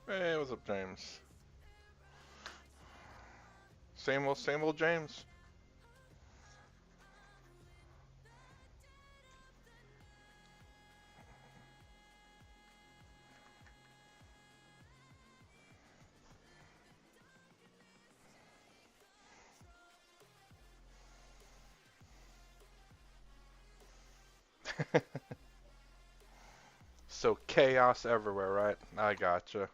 Hey, what's up, James? Same old James. So chaos everywhere, right? I gotcha.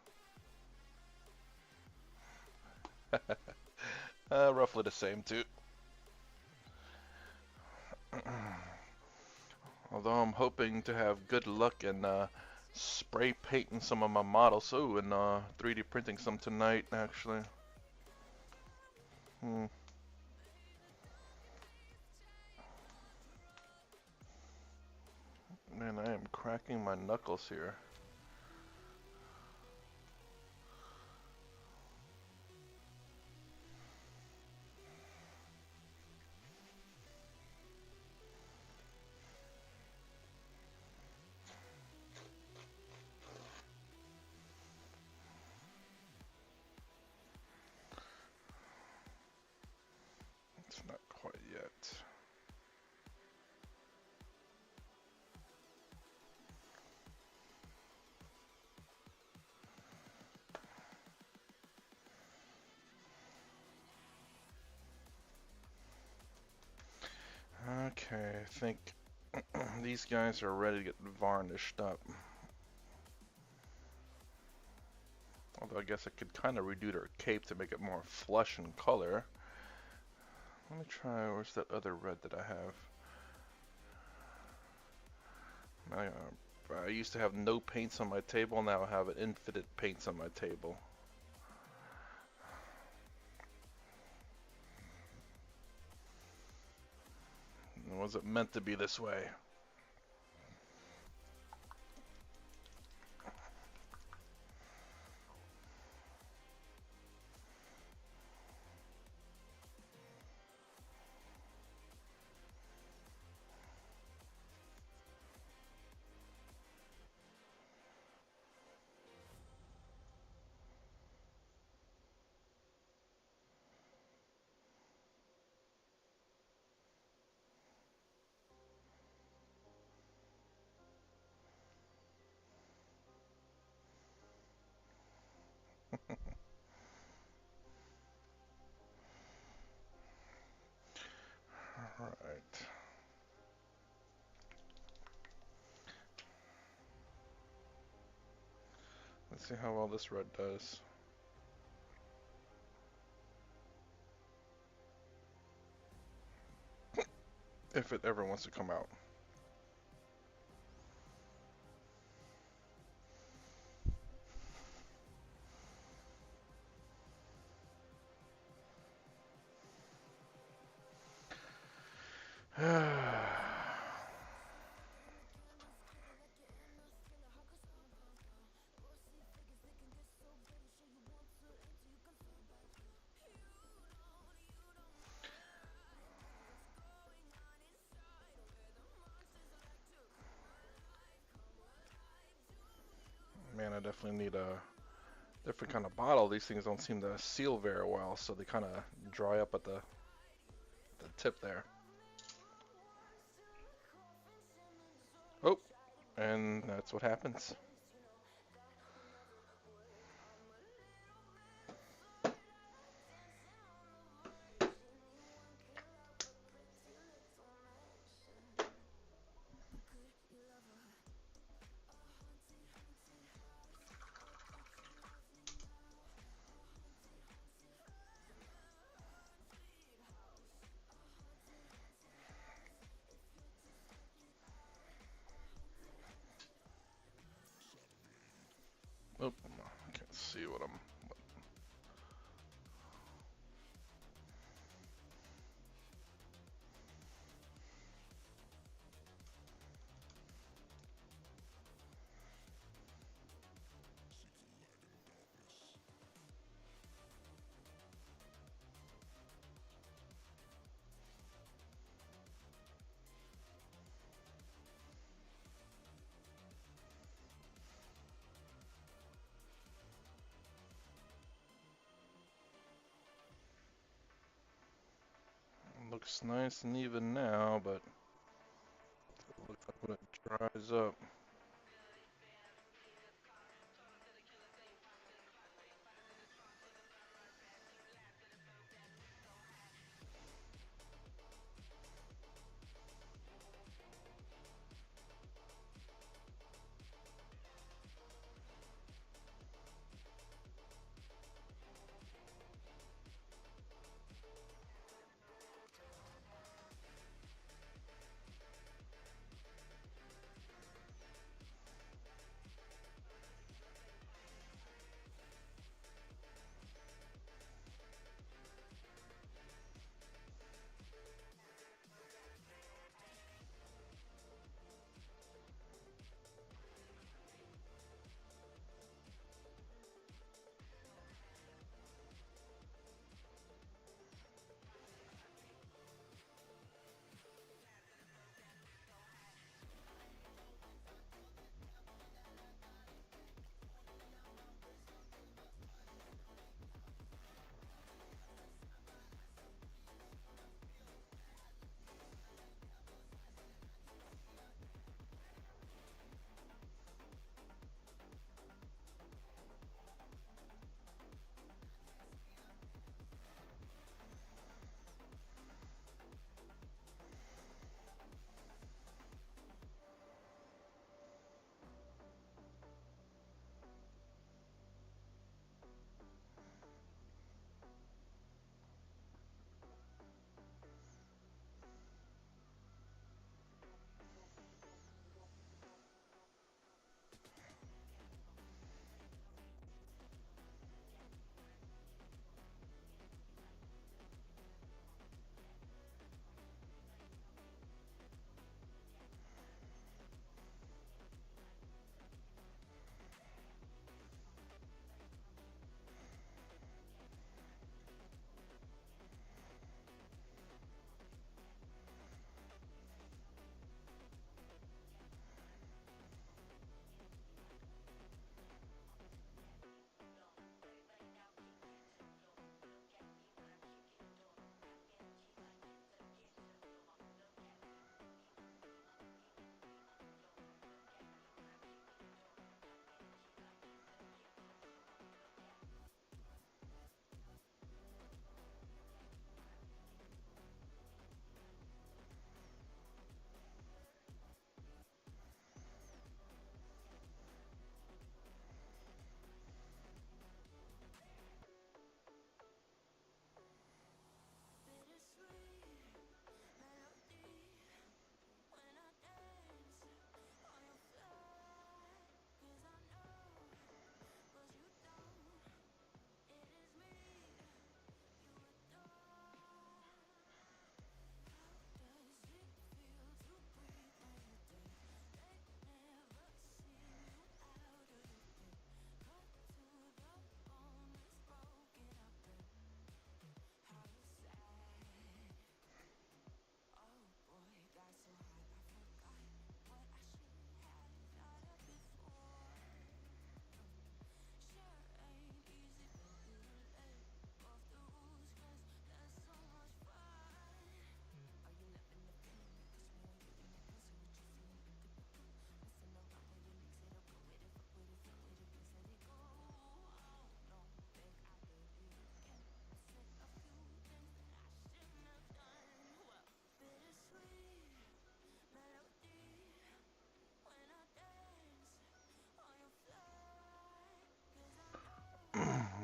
Roughly the same too. Although I'm hoping to have good luck in spray painting some of my models. Oh, and 3D printing some tonight, actually. Hmm. Man, I am cracking my knuckles here. It's not quite yet. Okay, I think these guys are ready to get varnished up. Although I guess I could kind of redo their cape to make it more flush in color. Let me try, where's that other red that I have? I used to have no paints on my table, now I have an infinite paints on my table. Was it meant to be this way? Alright. Let's see how well this red does. If it ever wants to come out. Man, I definitely need a different kind of bottle. These things don't seem to seal very well, so they kind of dry up at the tip there. Oh, and that's what happens. Oh, I can't see what I'm. Looks nice and even now, but it looks like when it dries up.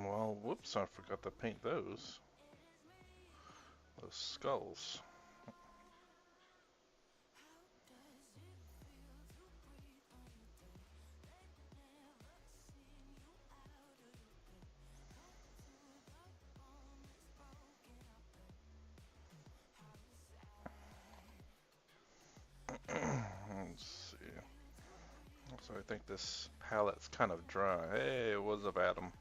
Well, whoops, I forgot to paint those. Those skulls. Let's see. So I think this palette's kind of dry. Hey, it was of Adam.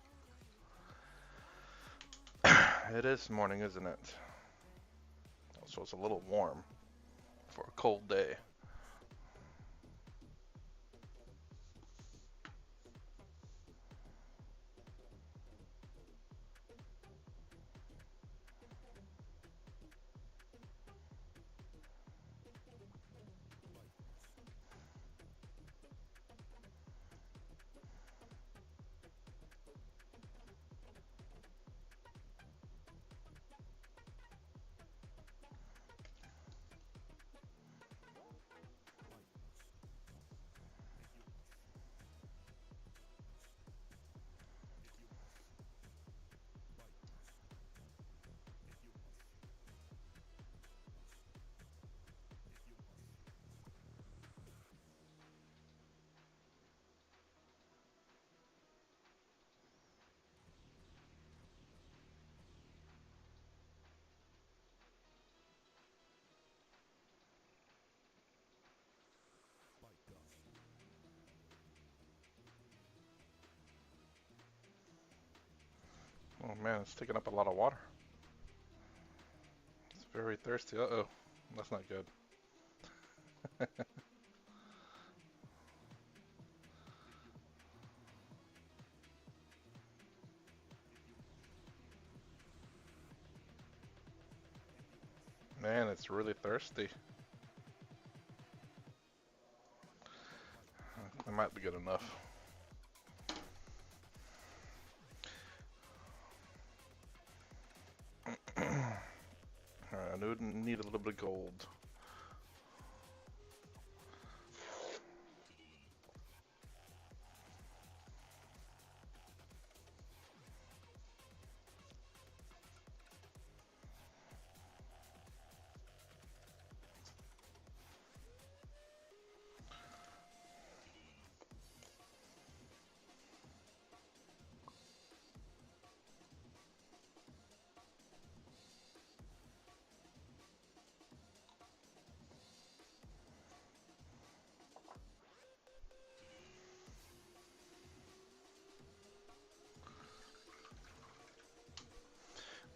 It is morning, isn't it? So it's a little warm for a cold day. Oh man, it's taking up a lot of water. It's very thirsty. Uh-oh. That's not good. Man, it's really thirsty. That might be good enough. Alright, I need a little bit of gold.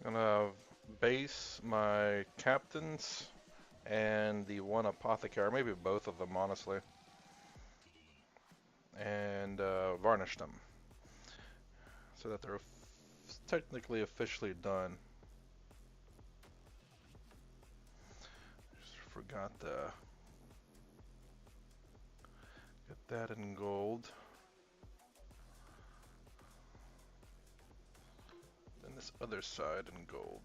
I'm gonna base my captains and the one apothecary, maybe both of them, honestly, and varnish them so that they're technically officially done. Just forgot to get that in gold. Then this other side in gold.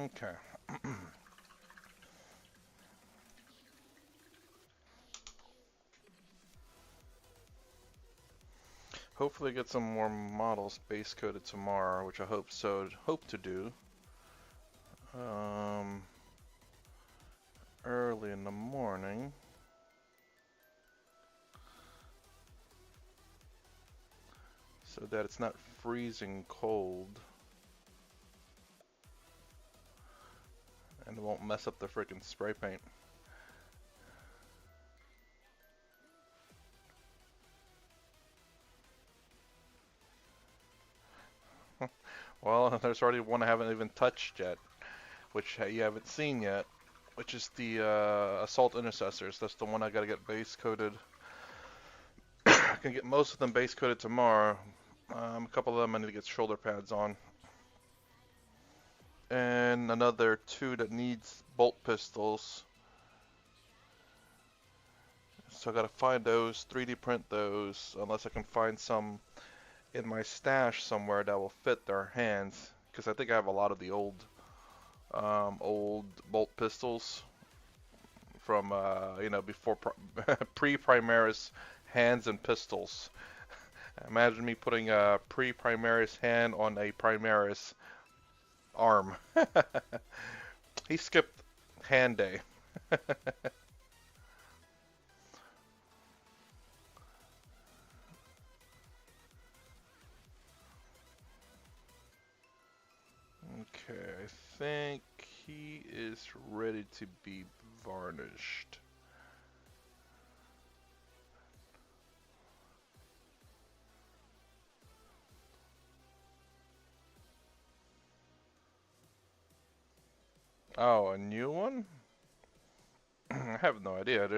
Okay. Hopefully get some more models base coated tomorrow, which I hope to do. Um, Early in the morning. So that it's not freezing cold. And it won't mess up the freaking spray paint. Well, there's already one I haven't even touched yet, which you haven't seen yet, which is the Assault Intercessors. That's the one I gotta get base coated. I can get most of them base coated tomorrow. A couple of them I need to get shoulder pads on. And another two that needs bolt pistols. So I gotta find those, 3D print those, unless I can find some in my stash somewhere that will fit their hands. Because I think I have a lot of the old bolt pistols from before pre-Primaris hands and pistols. Imagine me putting a pre-Primaris hand on a Primaris arm. He skipped hand day. Okay, I think he is ready to be varnished. Oh, a new one? I have no idea.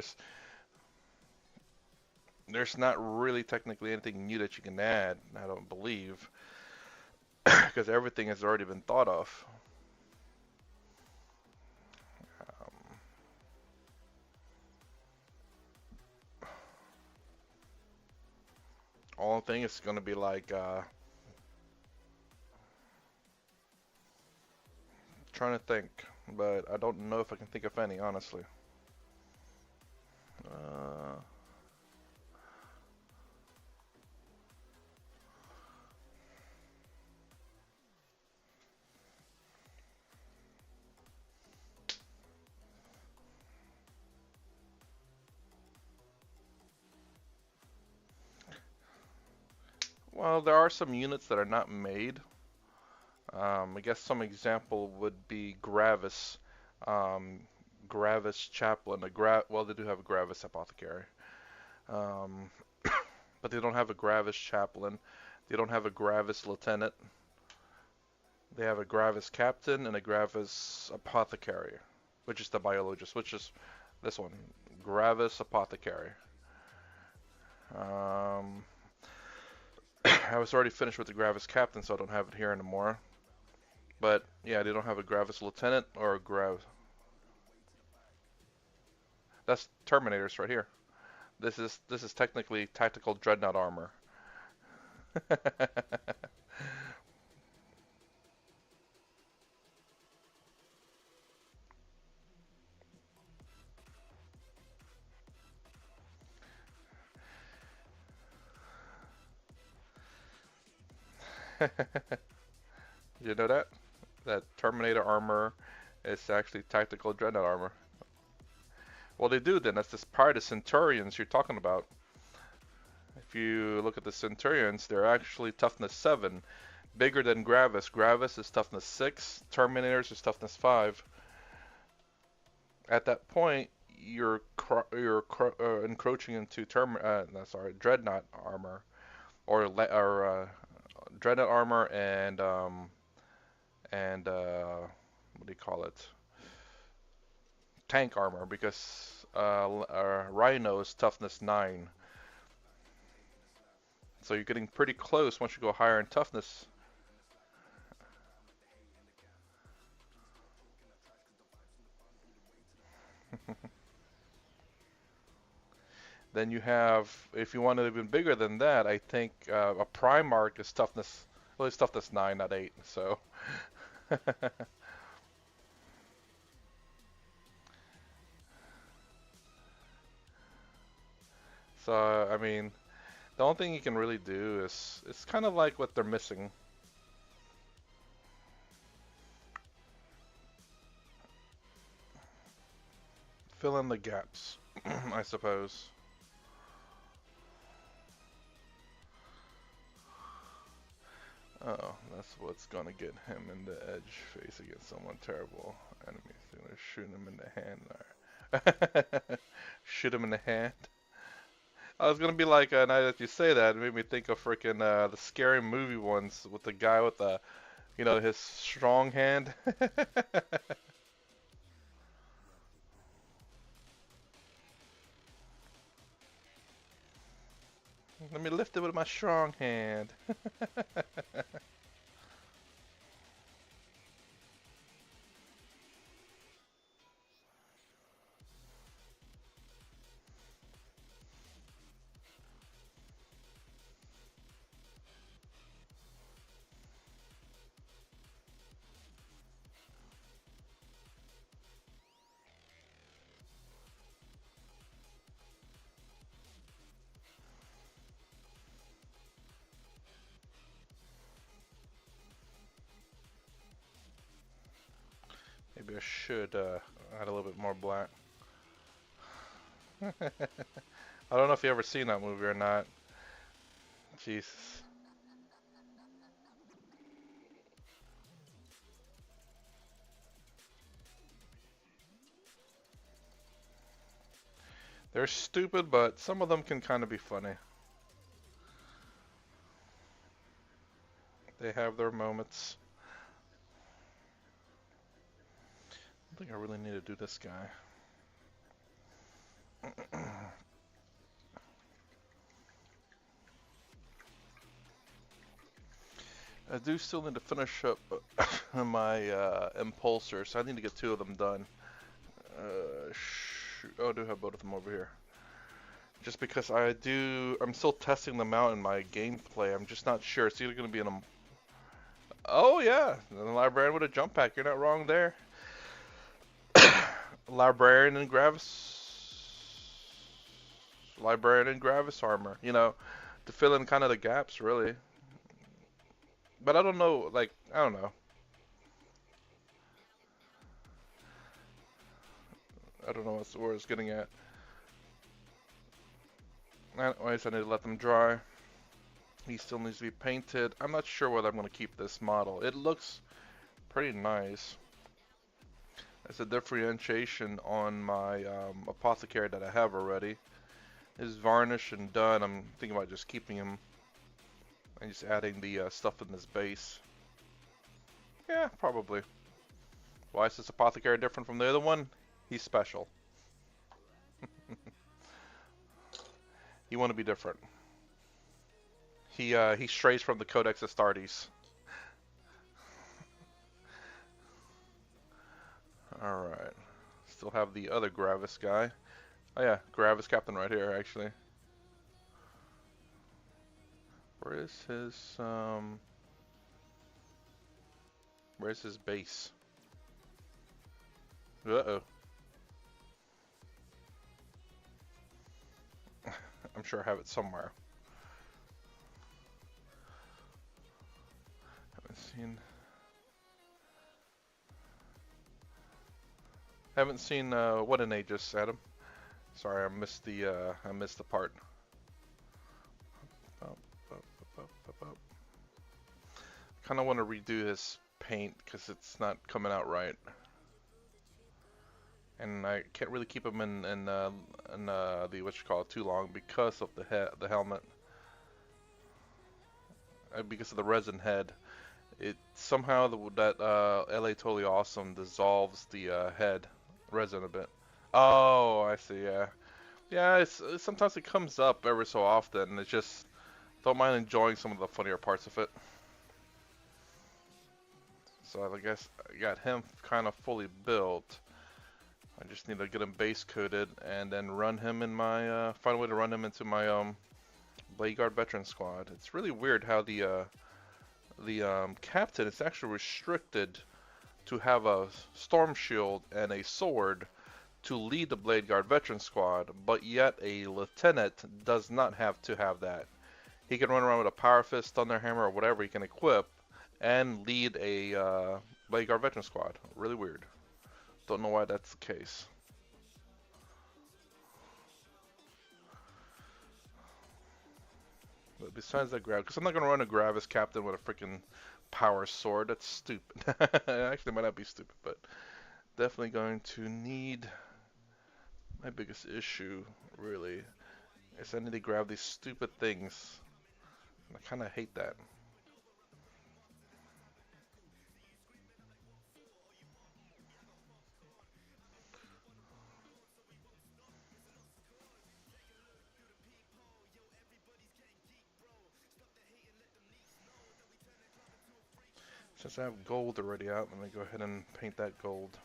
There's not really technically anything new that you can add, I don't believe, because everything has already been thought of. Um, Only thing is going to be like trying to think, but I don't know if I can think of any, honestly. Uh, well, there are some units that are not made. I guess some example would be Gravis. Um, Gravis Chaplain. Well, they do have a Gravis Apothecary. Um, but they don't have a Gravis Chaplain. They don't have a Gravis Lieutenant. They have a Gravis Captain and a Gravis Apothecary, which is the Biologist, which is this one, Gravis Apothecary. Um, I was already finished with the Gravis Captain, so I don't have it here anymore. But yeah, they don't have a Gravis Lieutenant or a That's Terminators right here. This is technically tactical dreadnought armor. You know that? That Terminator armor is actually tactical dreadnought armor. Well, they do then. That's this part of the Centurions you're talking about. If you look at the Centurions, they're actually toughness 7. Bigger than Gravis. Gravis is toughness 6. Terminators is toughness 5. At that point, you're encroaching into dreadnought armor or dreadnought armor and what do you call it? Tank armor because Rhino is toughness 9. So you're getting pretty close once you go higher in toughness. Then you have, if you want it even bigger than that, I think a Primarch is toughness, well, it's toughness 9, not 8. So, so I mean, the only thing you can really do is it's kind of like what they're missing. Fill in the gaps, I suppose. Oh, that's what's gonna get him in the edge face against someone terrible. Enemies, they're gonna shoot him in the hand. Shoot him in the hand. I was gonna be like, now that you say that, it made me think of freaking the scary movie ones with the guy with the, his strong hand. Let me lift it with my strong hand. Maybe I should add a little bit more black. I don't know if you ever seen that movie or not. Jesus. They're stupid, but some of them can kind of be funny. They have their moments. I think I really need to do this guy. I do still need to finish up my impulsor, so I need to get 2 of them done. Oh, I do have both of them over here. Just because I'm still testing them out in my gameplay. I'm just not sure. It's either going to be in a... Oh yeah, the librarian with a jump pack. You're not wrong there. Librarian and Gravis armor. You know, to fill in kind of the gaps, really. But I don't know. Like, I don't know. I don't know where it's getting at. Anyways, I need to let them dry. He still needs to be painted. I'm not sure whether I'm going to keep this model. It looks pretty nice. There's a differentiation on my apothecary that I have already. It's varnished and done. I'm thinking about just keeping him and just adding the stuff in this base. Yeah, probably. Why is this apothecary different from the other one? He's special. You want to be different. He strays from the Codex Astartes. Alright. Still have the other Gravis guy. Oh yeah, Gravis Captain right here, actually. Where is where's his base? Uh-oh. I'm sure I have it somewhere. Haven't seen what an Aegis, Adam. Sorry, I missed the part. Kind of want to redo his paint because it's not coming out right, and I can't really keep him in the what you call it too long because of the helmet, because of the resin head. It somehow that LA Totally Awesome dissolves the head resin a bit. Oh, I see. Yeah, yeah. Sometimes it comes up every so often, and it's just don't mind enjoying some of the funnier parts of it. So I guess I got him kind of fully built. I just need to get him base coated and then run him in my find a way to run him into my Blade Guard veteran squad. It's really weird how the captain is actually restricted to have a storm shield and a sword to lead the Blade Guard veteran squad, but yet a lieutenant does not have to have that. He can run around with a power fist, thunder hammer, or whatever he can equip and lead a Blade Guard veteran squad. Really weird. Don't know why that's the case. But besides that because I'm not gonna run a Gravis captain with a freaking power sword. That's stupid. Actually, it might not be stupid, but definitely going to need. My biggest issue, really, is I need to grab these stupid things. I kind of hate that. Since I have gold already out, let me go ahead and paint that gold.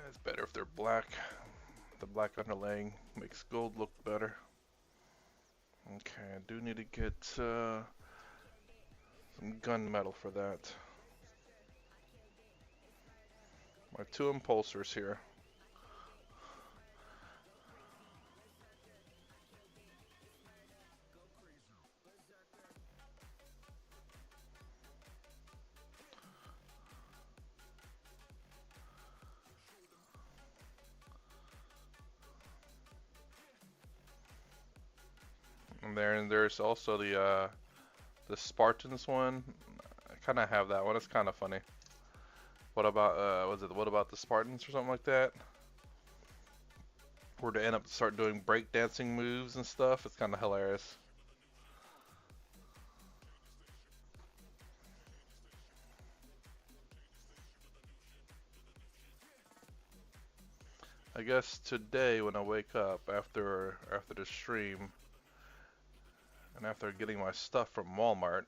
It's better if they're black. The black underlaying makes gold look better. Okay, I do need to get some gunmetal for that. My two impulsors here. And there's also the Spartans one. I kind of have that one. It's kind of funny. What about was it? What about the Spartans or something like that? Where to end up start doing breakdancing moves and stuff. It's kind of hilarious. I guess today when I wake up after the stream and after getting my stuff from Walmart,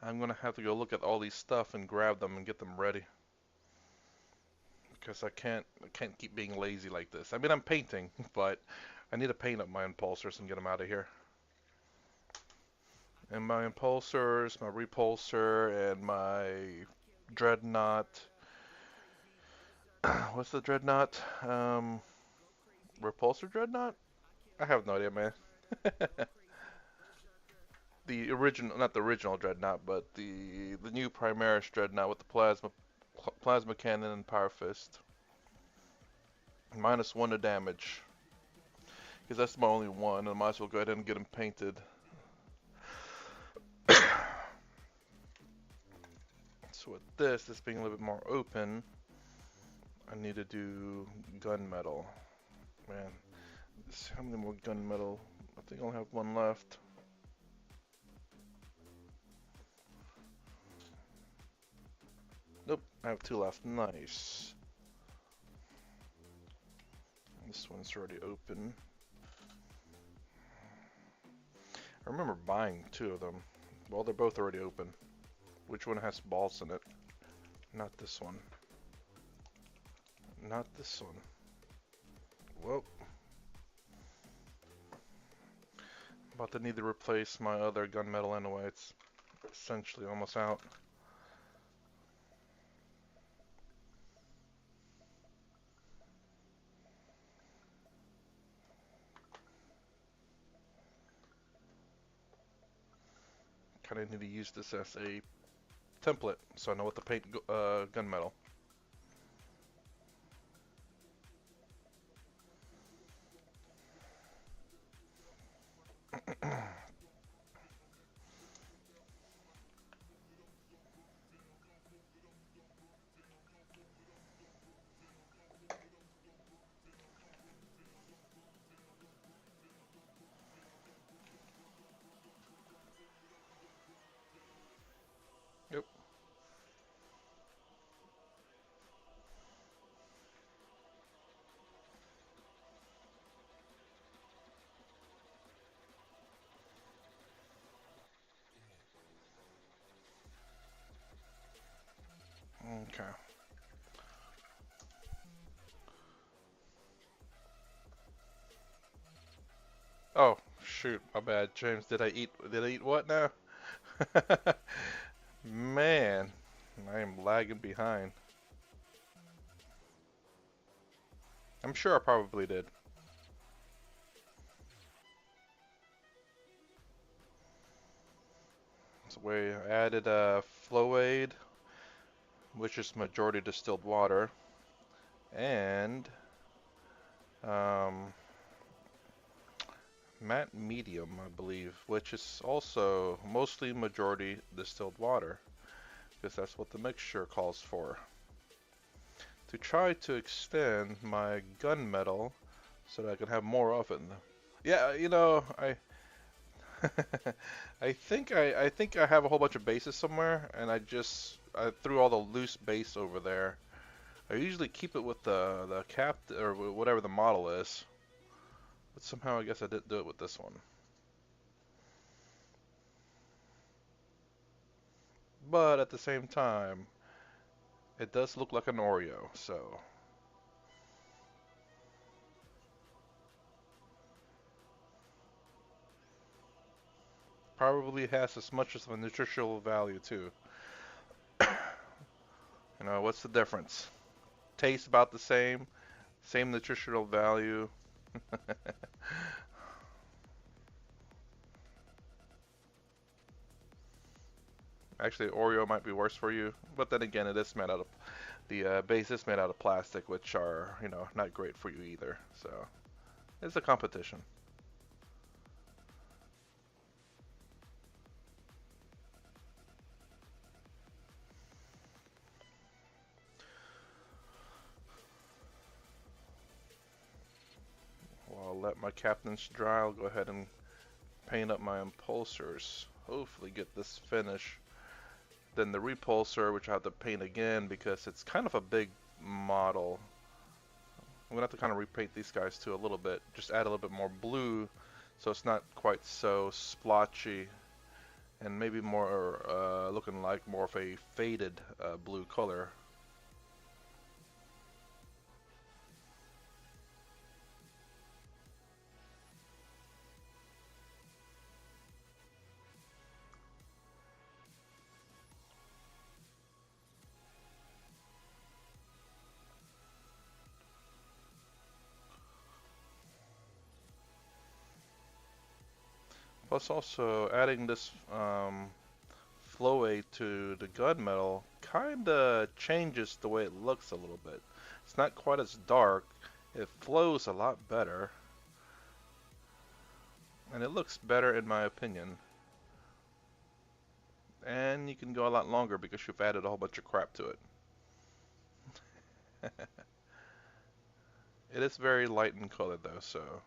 I'm gonna have to go look at all these stuff and grab them and get them ready because I can't keep being lazy like this. I mean I'm painting, but I need to paint up my impulsors and get them out of here. And my impulsors, my repulsor, and my dreadnought. What's the dreadnought? Repulsor dreadnought? I have no idea, man. The original, not the original dreadnought, but the new Primaris dreadnought with the plasma cannon and power fist. -1 to damage, because that's my only one, and I might as well go ahead and get him painted. So with this being a little bit more open, I need to do gunmetal. Man, how many more gunmetal? I think I only have one left. Nope, I have two left. Nice. This one's already open. I remember buying two of them. Well, they're both already open. Which one has balls in it? Not this one. Not this one. Well, about to need to replace my other gunmetal anyway. It's essentially almost out. Kind of need to use this as a template so I know what to paint gunmetal. Yep. Okay. Oh, shoot, my bad, James. Did I eat what now? Man, I am lagging behind. I'm sure I probably did. So we added flow aid, which is majority distilled water, and um, matte medium, I believe, which is also mostly majority distilled water, because that's what the mixture calls for. To try to extend my gunmetal so that I can have more of it. Yeah, I think I have a whole bunch of bases somewhere, and I threw all the loose base over there. I usually keep it with the cap or whatever the model is, but somehow I guess I didn't do it with this one. But at the same time, it does look like an Oreo, so Probably has as much as a nutritional value too. You know, what's the difference? Tastes about the same, same nutritional value. Actually, Oreo might be worse for you, but then again, it is made out of the base is made out of plastic, which are not great for you either. So it's a competition. Well, I'll let my captains dry. I'll go ahead and paint up my impulsors. Hopefully, get this finish. Then the repulsor, which I have to paint again because it's kind of a big model. I'm gonna have to kind of repaint these guys too a little bit. Just add a little bit more blue, so it's not quite so splotchy, and maybe more looking like more of a faded blue color. Plus, also adding this flowway to the gunmetal kinda changes the way it looks a little bit. It's not quite as dark. It flows a lot better, and it looks better in my opinion. And you can go a lot longer because you've added a whole bunch of crap to it. It is very light in color though, so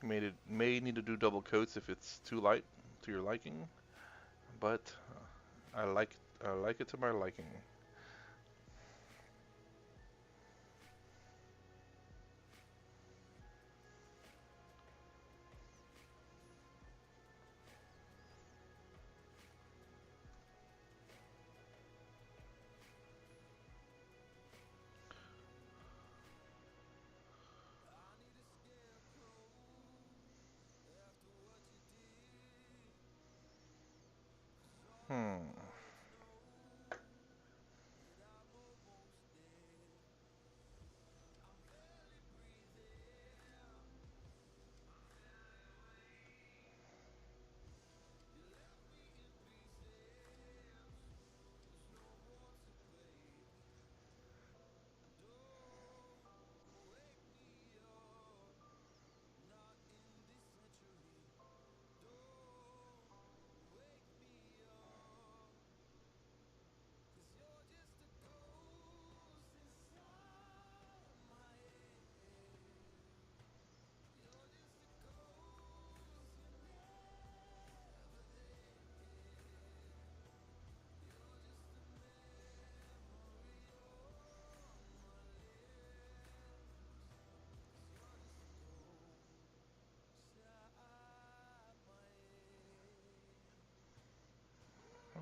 you may need to do double coats if it's too light to your liking, but I like it to my liking. Hmm.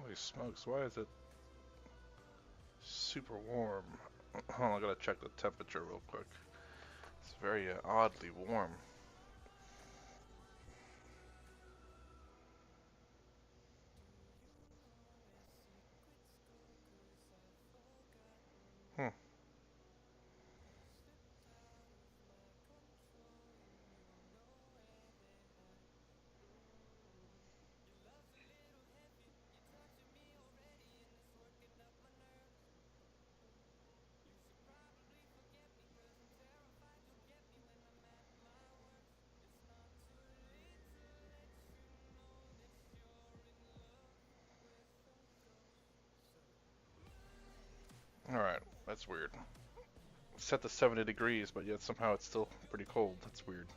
Holy smokes, why is it super warm? Hold on, I gotta check the temperature real quick. It's very oddly warm. Hmm. Alright, that's weird. Set to 70 degrees, but yet somehow it's still pretty cold. That's weird.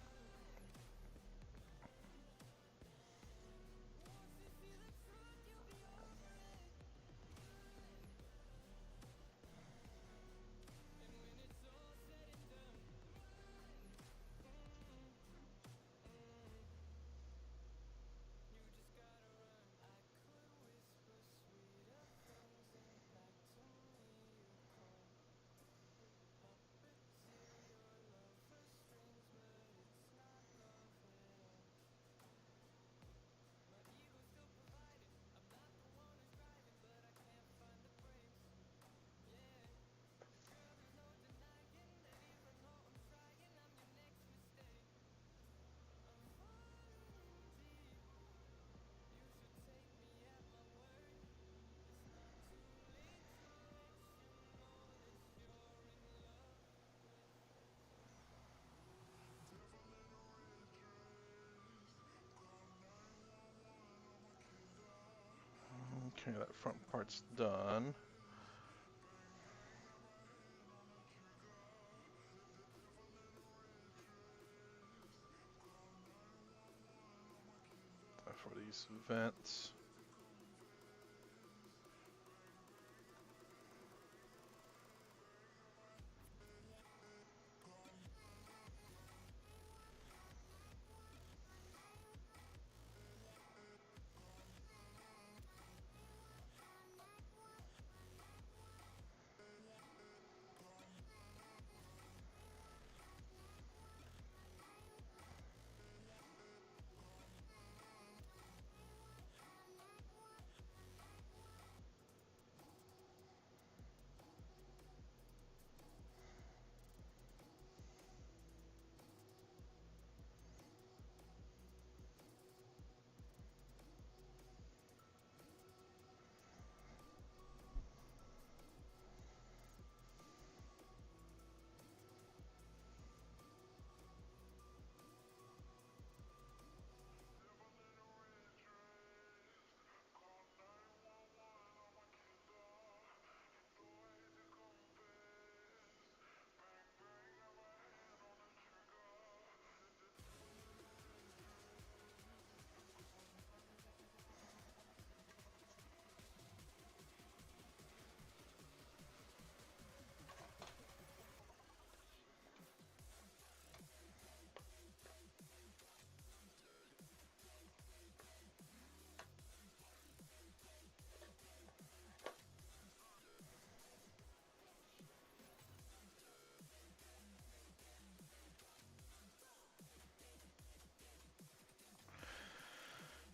Okay, that front part's done. For these vents.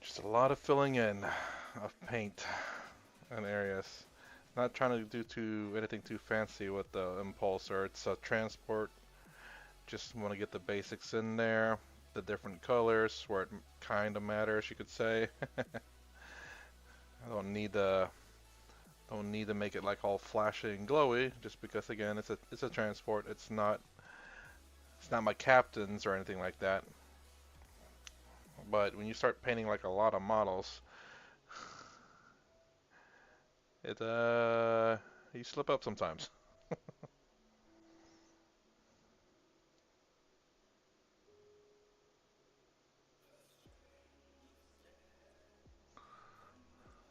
Just a lot of filling in of paint and areas. Not trying to do anything too fancy with the impulsor. It's a transport. Just want to get the basics in there. The different colors where it kind of matters, you could say. I don't need to make it like all flashy and glowy, just because again it's a transport. It's not my captains or anything like that. But when you start painting like a lot of models, it you slip up sometimes.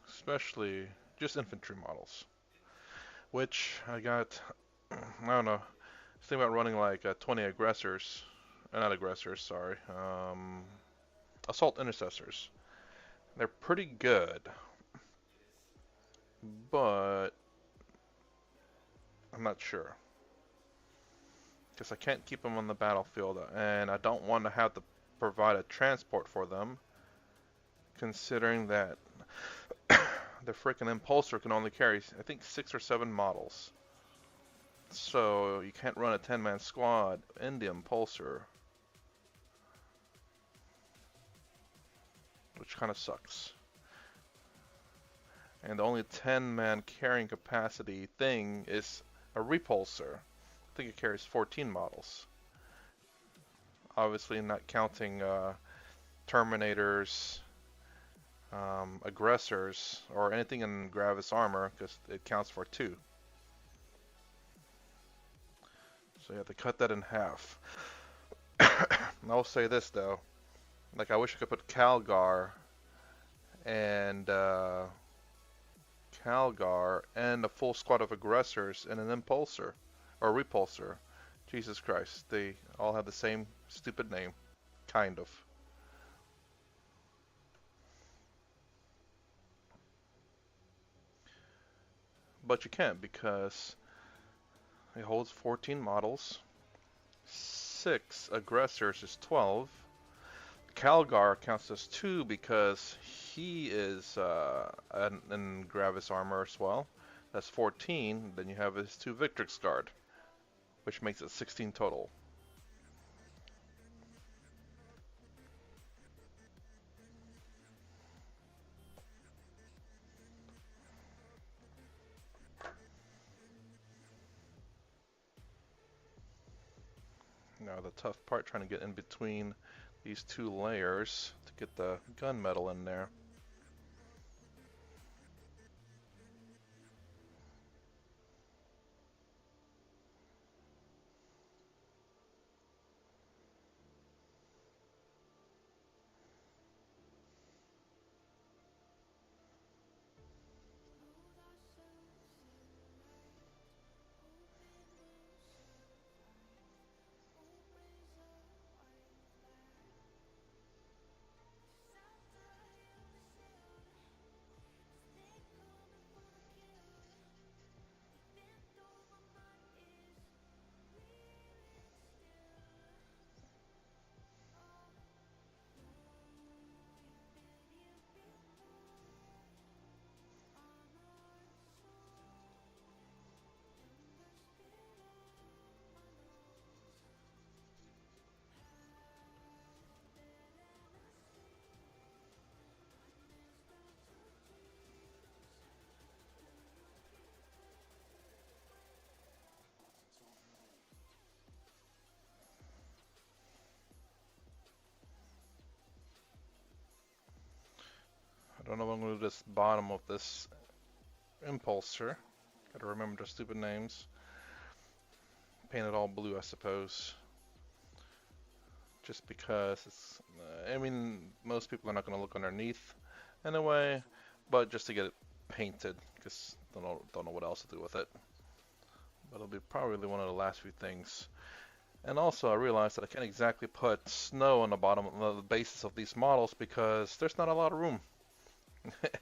Especially just infantry models, which I got. I don't know. Think about running like 20 aggressors, not aggressors, sorry. Assault intercessors. They're pretty good, but I'm not sure because I can't keep them on the battlefield, and I don't want to have to provide a transport for them, considering that the freaking impulsor can only carry, I think, 6 or 7 models. So you can't run a 10-man squad in the impulsor, which kind of sucks. And the only 10-man carrying capacity thing is a repulsor. I think it carries 14 models. Obviously not counting Terminators, aggressors, or anything in Gravis armor, because it counts for 2. So you have to cut that in half. I'll say this though, like I wish I could put and Calgar and a full squad of aggressors in an impulsor or repulsor. Jesus Christ, they all have the same stupid name, kind of. But you can't because it holds 14 models, 6 aggressors is 12. Calgar counts as 2 because he is in Gravis armor as well. That's 14. Then you have his 2 Victrix Guard, which makes it 16 total. Now the tough part, trying to get in between these 2 layers to get the gunmetal in there. I don't know if I'm going to do this bottom of this impulsor. Gotta remember the stupid names. Paint it all blue, I suppose. Just because it's, I mean, most people are not going to look underneath anyway, but just to get it painted, because don't know what else to do with it. But it'll be probably one of the last few things. And also, I realized that I can't exactly put snow on the bottom of the bases of these models because there's not a lot of room.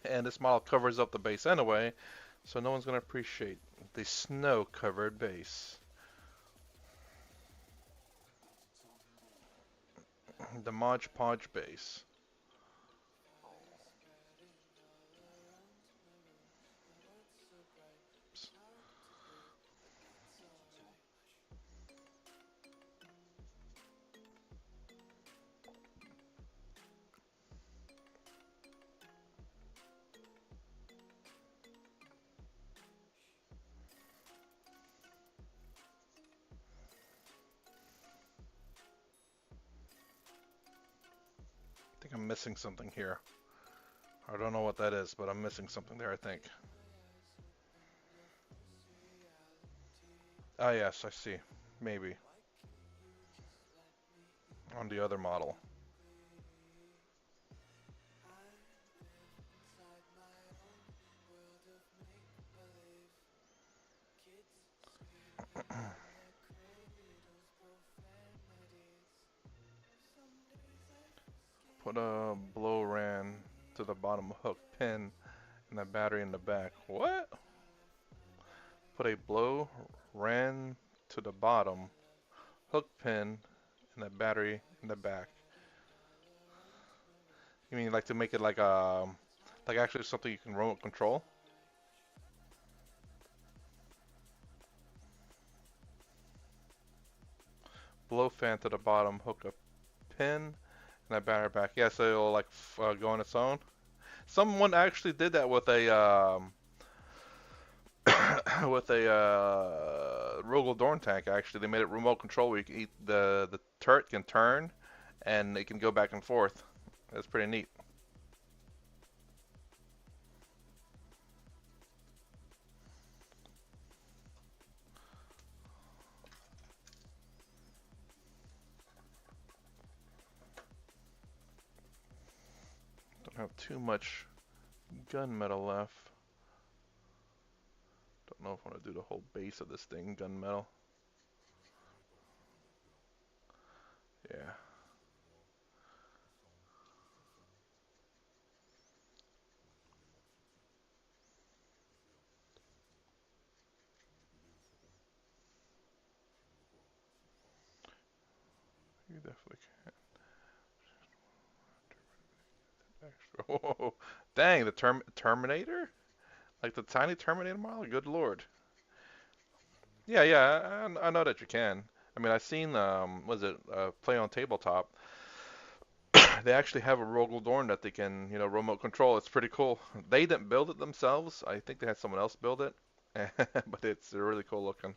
And this model covers up the base anyway, so no one's going to appreciate the snow-covered base. The Mod Podge base. I think I'm missing something here. I don't know what that is, but I'm missing something there, I think. Ah, yes, I see. Maybe. On the other model. Put a blow ran to the bottom hook pin and a battery in the back. What? Put a blow ran to the bottom hook pin and a battery in the back. You mean like to make it like actually something you can remote control? Blow fan to the bottom, hook a pin and a battery back. Yeah, so it'll like go on its own. Someone actually did that with a with a Rogel Dorn tank. Actually, they made it remote control where you can the turret can turn and it can go back and forth. That's pretty neat. Don't have too much gunmetal left. Don't know if I want to do the whole base of this thing gunmetal. Yeah. You definitely can. Extra. Whoa. Dang, the Terminator? Like the tiny Terminator model? Good lord. Yeah, yeah, I know that you can. I mean, I've seen, was it Play on Tabletop? They actually have a Rogel Dorn that they can, remote control. It's pretty cool. They didn't build it themselves. I think they had someone else build it, but it's really cool looking.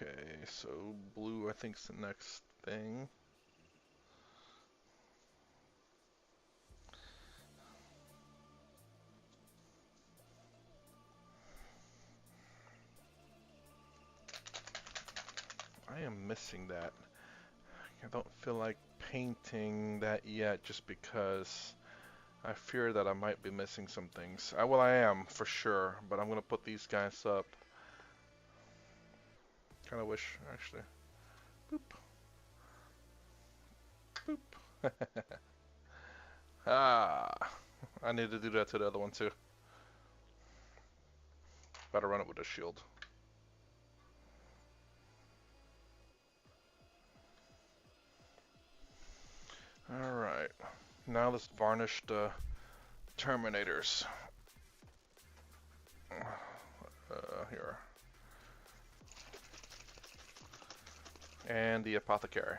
Okay, so blue I think is the next thing. I am missing that. I don't feel like painting that yet just because I fear that I might be missing some things. Well, I am for sure, but I'm gonna put these guys up. Kind of wish, actually. Boop, boop. Ah, I need to do that to the other one too. Better run it with a shield. Alright, now let's varnish the Terminators. Here. And the Apothecary.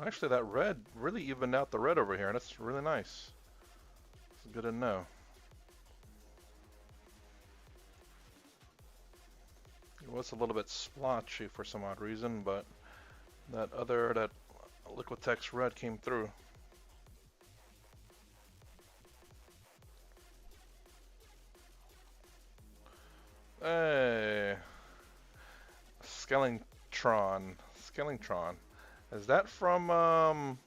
Actually, that red really evened out the red over here. That's really nice. It's good to know. It was a little bit splotchy for some odd reason, but that Liquitex red came through. Hey, Skellingtron. Skellingtron. Is that from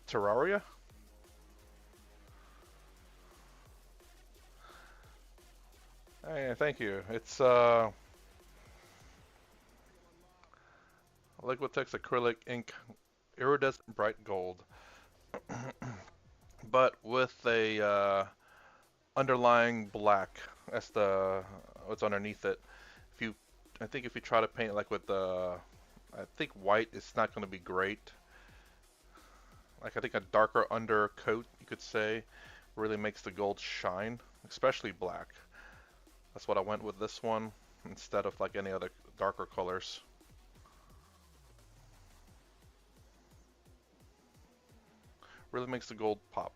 Terraria? Hey, thank you. It's Liquitex acrylic ink, iridescent bright gold, but with a underlying black. That's the what's underneath it. If you, I think if you try to paint it like with I think white, it's not going to be great. Like I think a darker undercoat, you could say, really makes the gold shine, especially black. That's what I went with this one instead of like any other darker colors. Really makes the gold pop.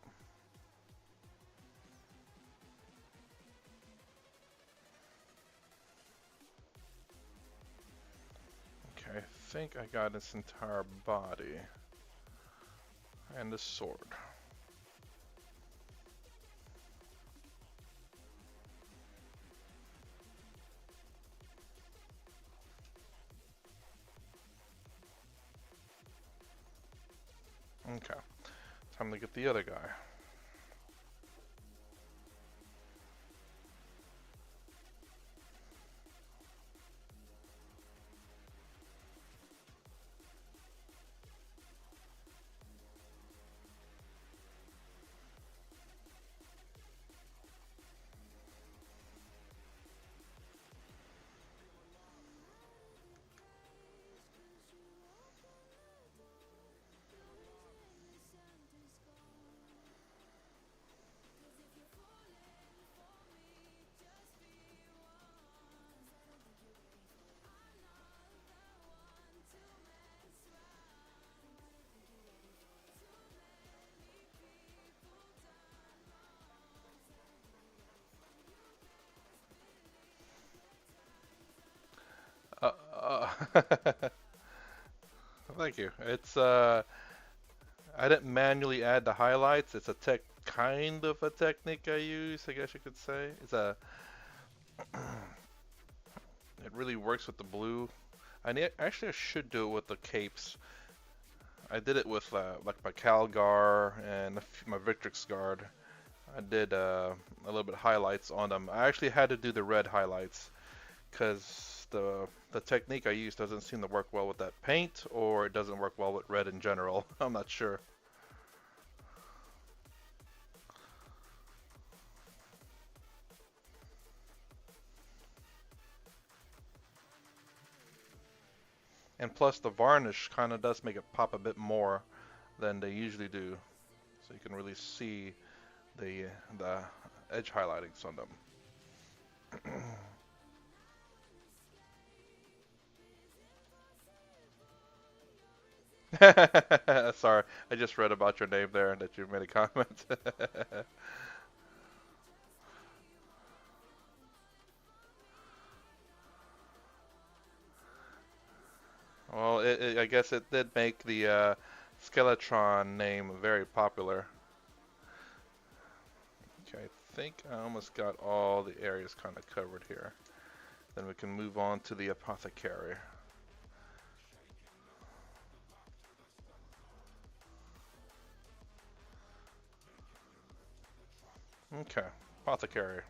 Okay, I think I got its entire body. And the sword. Okay, time to get the other guy. Uh, Thank you. It's I didn't manually add the highlights. It's a kind of a technique I use, I guess you could say. It really works with the blue. Actually I should do it with the capes. I did it with like my Calgar and my Victrix Guard. I did a little bit of highlights on them. I actually had to do the red highlights because the technique I use doesn't seem to work well with that paint, or it doesn't work well with red in general. I'm not sure. And plus the varnish kind of does make it pop a bit more than they usually do. So you can really see the the edge highlightings on them. Sorry, I just read about your name there and that you made a comment. Well, I guess it did make the Skeletron name very popular. Okay, I think I almost got all the areas kind of covered here. Then we can move on to the apothecary. Okay, apothecary.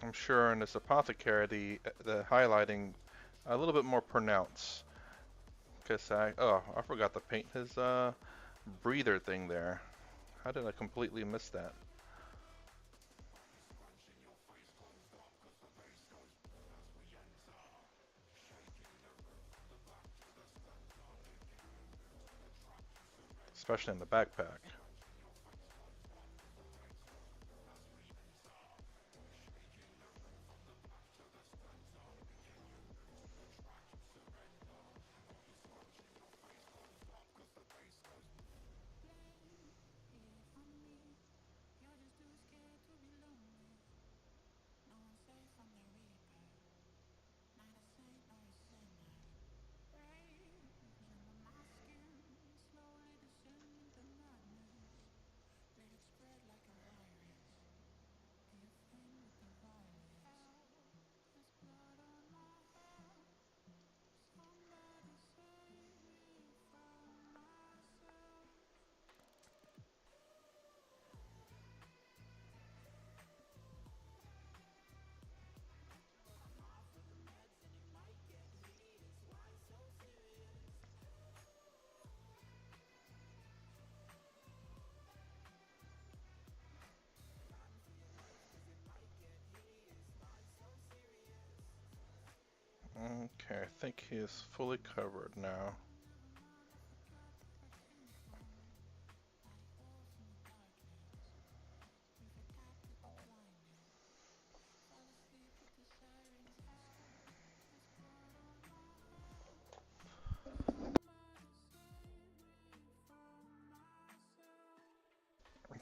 I'm sure in this apothecary the highlighting a little bit more pronounced. Cause I forgot to paint his breather thing there. How did I completely miss that? especially in the backpack. Okay, I think he is fully covered now.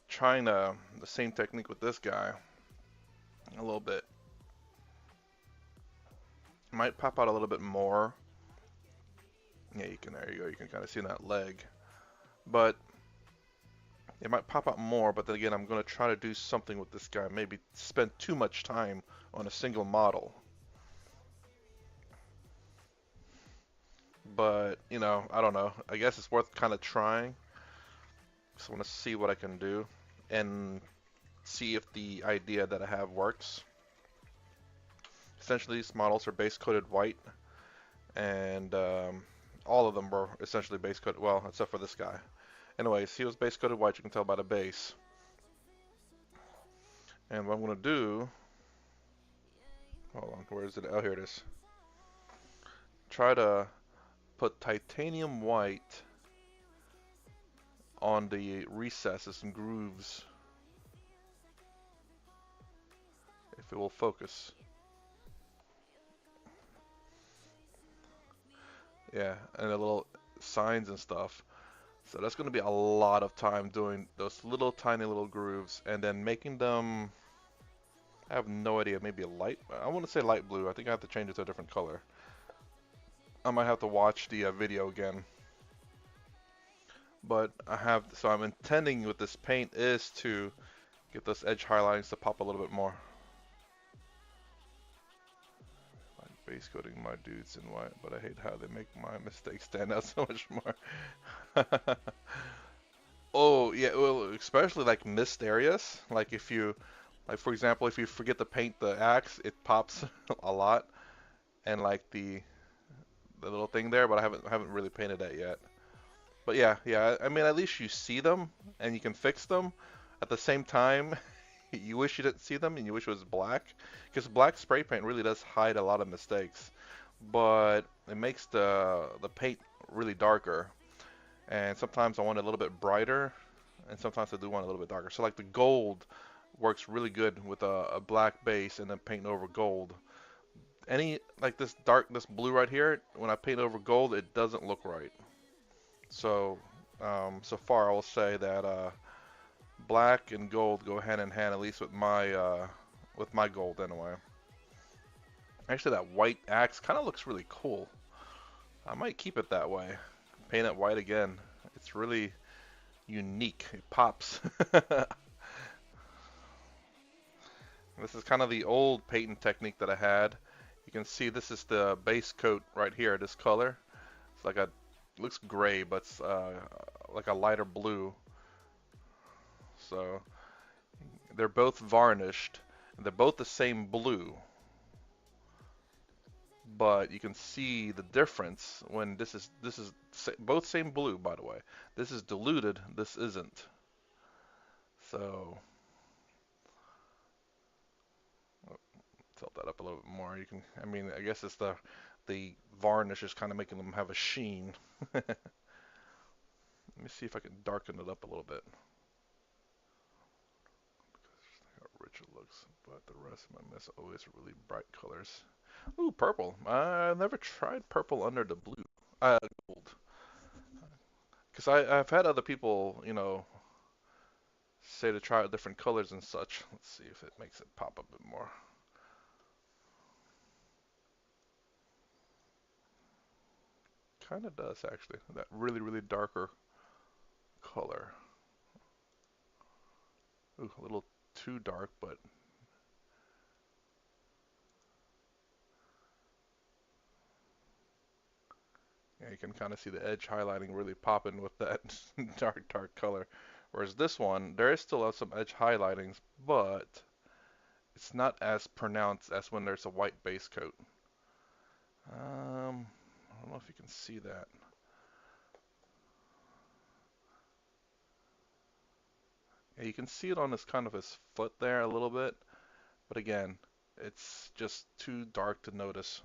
Trying the same technique with this guy a little bit. Might pop out a little bit more. Yeah, you can. There you go. You can kind of see that leg, but it might pop out more. But then again, I'm going to try to do something with this guy. Maybe spend too much time on a single model. But you know, I don't know. I guess it's worth kind of trying. Just want to see what I can do and see if the idea that I have works. Essentially, these models are base coated white, and all of them were essentially base coated. Well, except for this guy. Anyways, he was base coated white. You can tell by the base. And what I'm going to do, hold on, where is it? Oh, here it is. Try to put titanium white on the recesses and grooves, if it will focus. Yeah, and the little signs and stuff. So that's going to be a lot of time doing those little tiny little grooves and then making them, I have no idea, maybe a light, I want to say light blue. I think I have to change it to a different color. I might have to watch the video again. But so I'm intending with this paint is to get those edge highlights to pop a little bit more. I'm base coating my dudes in white, but I hate how they make my mistakes stand out so much more. Oh, yeah, well, especially like missed areas. Like if you, like for example, if you forget to paint the axe, it pops a lot. And like the little thing there, but I haven't really painted that yet. But yeah, yeah, I mean at least you see them and you can fix them. At the same time, you wish you didn't see them and you wish it was black, because black spray paint really does hide a lot of mistakes, but it makes the paint really darker. And sometimes I want it a little bit brighter, and sometimes I do want it a little bit darker. So like the gold works really good with a black base and then painting over gold. Any like this blue right here, when I paint over gold, it doesn't look right. So so far I will say that black and gold go hand in hand, at least with my gold anyway. Actually, that white axe kind of looks really cool. I might keep it that way. Paint it white again. It's really unique. It pops. This is kind of the old painting technique that I had. You can see this is the base coat right here, this color. It's like a, looks gray, but it's like a lighter blue. So they're both varnished. And they're both the same blue. But you can see the difference when this is both same blue, by the way. This is diluted, this isn't. So tilt that up a little bit more. You can, I mean, I guess it's the varnish is kind of making them have a sheen. Let me see if I can darken it up a little bit. How rich it looks, but the rest of my mess always really bright colors. Ooh, purple. I've never tried purple under the blue. Gold. Because I've had other people, say to try out different colors and such. Let's see if it makes it pop a bit more. Kind of does, actually. That really, really darker color. Ooh, a little too dark, but yeah, you can kind of see the edge highlighting really popping with that dark, dark color. Whereas this one, there is still some edge highlightings, but it's not as pronounced as when there's a white base coat. I don't know if you can see that. Yeah, you can see it on his kind of his foot there a little bit, but again, it's just too dark to notice.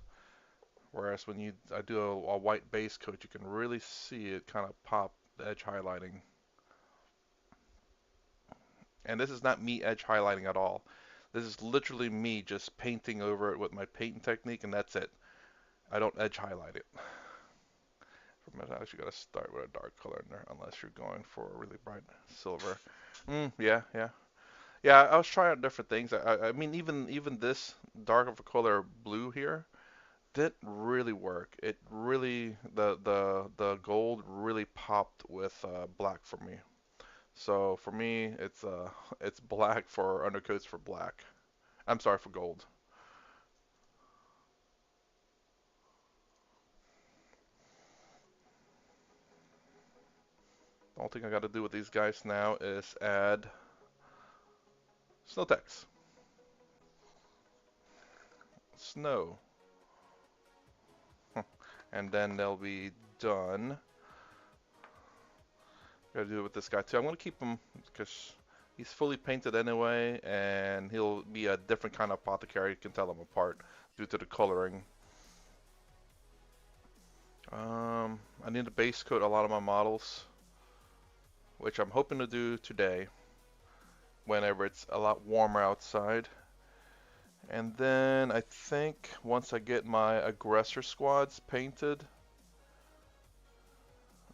Whereas when I do a white base coat, you can really see it kind of pop the edge highlighting. And this is not me edge highlighting at all. This is literally me just painting over it with my painting technique, and that's it. I don't edge highlight it. I actually got to start with a dark color in there, unless you're going for a really bright silver. Yeah, yeah. Yeah, I was trying out different things. I mean, even this dark of a color blue here didn't really work. It really, the gold really popped with black for me. So for me, it's black for undercoats for black. I'm sorry, for gold. The only thing I got to do with these guys now is add snow text. Snow. And then they'll be done. Gotta do it with this guy too. I'm gonna keep him because he's fully painted anyway, and he'll be a different kind of apothecary. You can tell them apart due to the coloring. I need to base coat a lot of my models, which I'm hoping to do today, whenever it's a lot warmer outside. And then I think once I get my aggressor squads painted,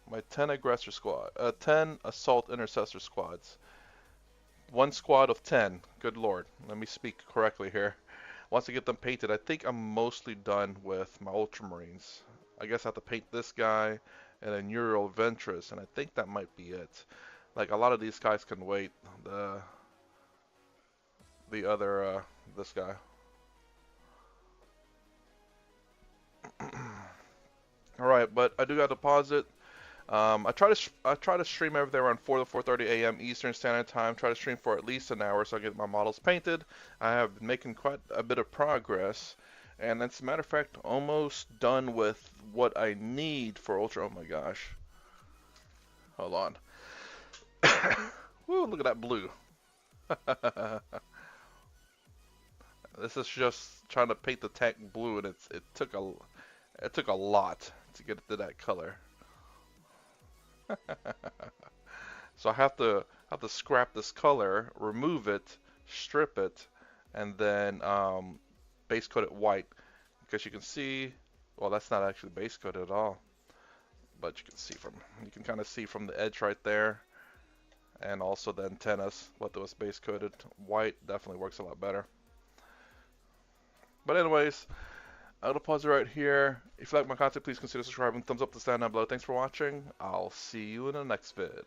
my 10 aggressor squad, 10 assault intercessor squads, one squad of 10. Good lord, let me speak correctly here. Once I get them painted, I think I'm mostly done with my Ultramarines. I guess I have to paint this guy and then Neural Ventress, and I think that might be it. Like, a lot of these guys can wait. The other, this guy. Alright, but I do got to pause it. I try to stream every day around 4 to 4:30 a.m. Eastern Standard Time. Try to stream for at least an hour so I get my models painted. I have been making quite a bit of progress, and as a matter of fact, almost done with what I need for Ultra. Oh my gosh! Hold on. Woo! Look at that blue. This is just trying to paint the tank blue, and it took a lot to get it to that color. So I have to scrap this color, remove it, strip it, and then base coat it white. Because you can see, well, that's not actually base coated at all, but you can kind of see from the edge right there, and also the antennas what was base coated. White definitely works a lot better. But anyways, I'll pause it right here. If you like my content, please consider subscribing. Thumbs up to stand down below. Thanks for watching. I'll see you in the next vid.